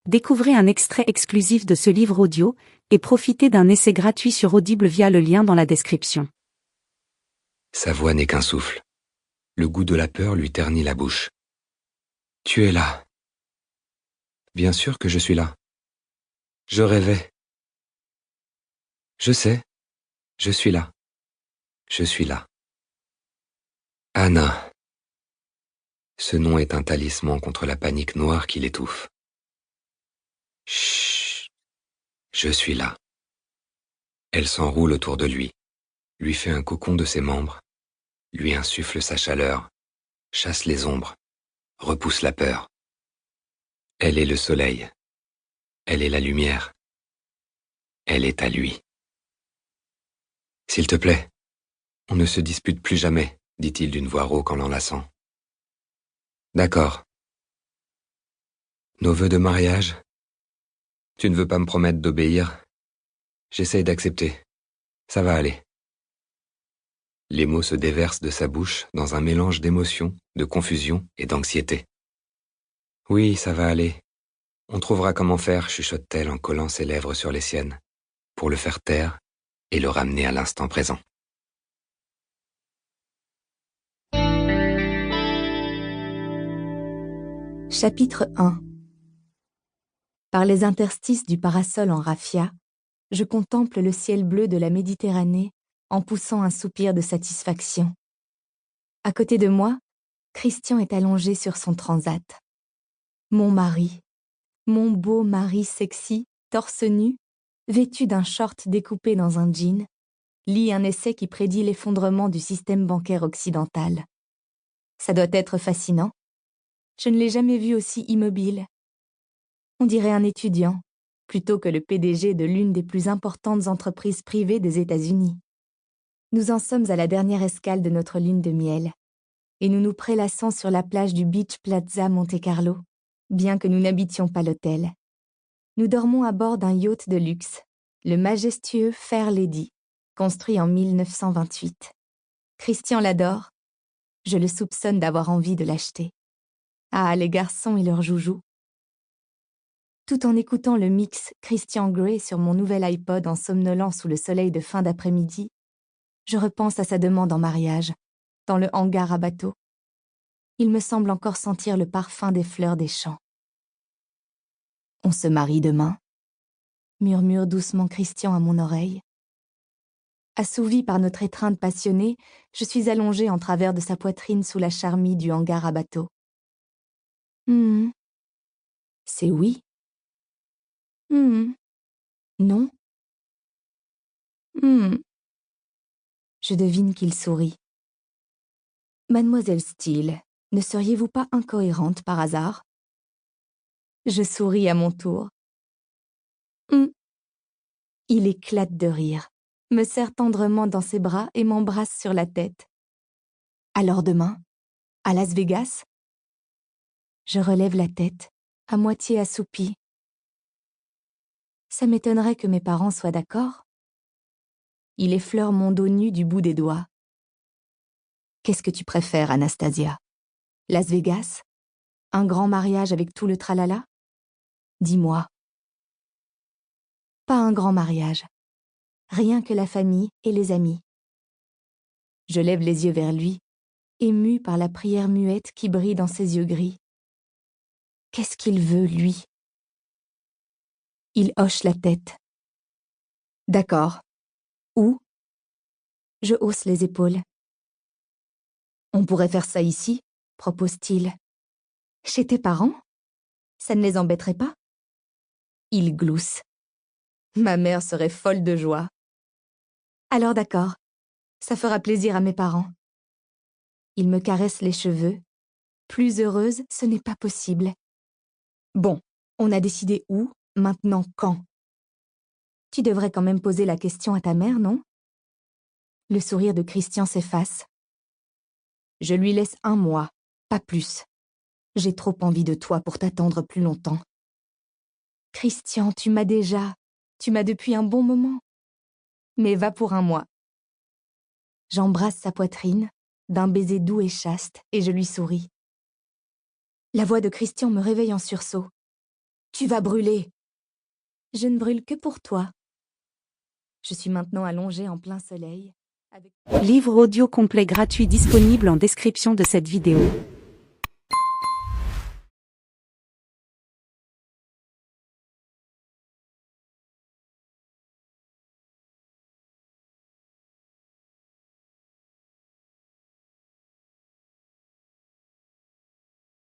Découvrez un extrait exclusif de ce livre audio et profitez d'un essai gratuit sur Audible via le lien dans la description. Sa voix n'est qu'un souffle. Le goût de la peur lui ternit la bouche. Tu es là. Bien sûr que je suis là. Je rêvais. Je sais. Je suis là. Je suis là. Anna. Ce nom est un talisman contre la panique noire qui l'étouffe. Chut. Je suis là. Elle s'enroule autour de lui fait un cocon de ses membres, lui insuffle sa chaleur, chasse les ombres, repousse la peur. Elle est le soleil. Elle est la lumière. Elle est à lui. S'il te plaît, on ne se dispute plus jamais, dit-il d'une voix rauque en l'enlaçant. D'accord. Nos vœux de mariage? Tu ne veux pas me promettre d'obéir? J'essaye d'accepter. Ça va aller. Les mots se déversent de sa bouche dans un mélange d'émotion, de confusion et d'anxiété. Oui, ça va aller. On trouvera comment faire, chuchote-t-elle en collant ses lèvres sur les siennes, pour le faire taire et le ramener à l'instant présent. Chapitre 1. Par les interstices du parasol en raffia, je contemple le ciel bleu de la Méditerranée en poussant un soupir de satisfaction. À côté de moi, Christian est allongé sur son transat. Mon mari, mon beau mari sexy, torse nu, vêtu d'un short découpé dans un jean, lit un essai qui prédit l'effondrement du système bancaire occidental. Ça doit être fascinant. Je ne l'ai jamais vu aussi immobile. On dirait un étudiant, plutôt que le PDG de l'une des plus importantes entreprises privées des États-Unis. Nous en sommes à la dernière escale de notre lune de miel, et nous nous prélassons sur la plage du Beach Plaza Monte-Carlo, bien que nous n'habitions pas l'hôtel. Nous dormons à bord d'un yacht de luxe, le majestueux Fair Lady, construit en 1928. Christian l'adore. Je le soupçonne d'avoir envie de l'acheter. Ah, les garçons et leurs joujoux. Tout en écoutant le mix Christian Grey sur mon nouvel iPod en somnolant sous le soleil de fin d'après-midi, je repense à sa demande en mariage, dans le hangar à bateau. Il me semble encore sentir le parfum des fleurs des champs. « On se marie demain ?» murmure doucement Christian à mon oreille. Assouvi par notre étreinte passionnée, je suis allongée en travers de sa poitrine sous la charmille du hangar à bateau. C'est oui. Non. Je devine qu'il sourit. Mademoiselle Steele, ne seriez-vous pas incohérente par hasard? Je souris à mon tour. Il éclate de rire, me serre tendrement dans ses bras et m'embrasse sur la tête. Alors demain, à Las Vegas? Je relève la tête, à moitié assoupie. Ça m'étonnerait que mes parents soient d'accord. Il effleure mon dos nu du bout des doigts. Qu'est-ce que tu préfères, Anastasia? Las Vegas? Un grand mariage avec tout le tralala? Dis-moi. Pas un grand mariage. Rien que la famille et les amis. Je lève les yeux vers lui, émue par la prière muette qui brille dans ses yeux gris. Qu'est-ce qu'il veut, lui? Il hoche la tête. D'accord. Où? Je hausse les épaules. On pourrait faire ça ici, propose-t-il. Chez tes parents? Ça ne les embêterait pas? Il glousse. Ma mère serait folle de joie. Alors d'accord, ça fera plaisir à mes parents. Il me caresse les cheveux. Plus heureuse, ce n'est pas possible. Bon, on a décidé où, maintenant quand? Tu devrais quand même poser la question à ta mère, non? Le sourire de Christian s'efface. Je lui laisse 1 mois, pas plus. J'ai trop envie de toi pour t'attendre plus longtemps. Christian, tu m'as depuis un bon moment. Mais va pour 1 mois. J'embrasse sa poitrine, d'un baiser doux et chaste, et je lui souris. La voix de Christian me réveille en sursaut. Tu vas brûler. Je ne brûle que pour toi. Je suis maintenant allongée en plein soleil. Livre audio complet gratuit disponible en description de cette vidéo.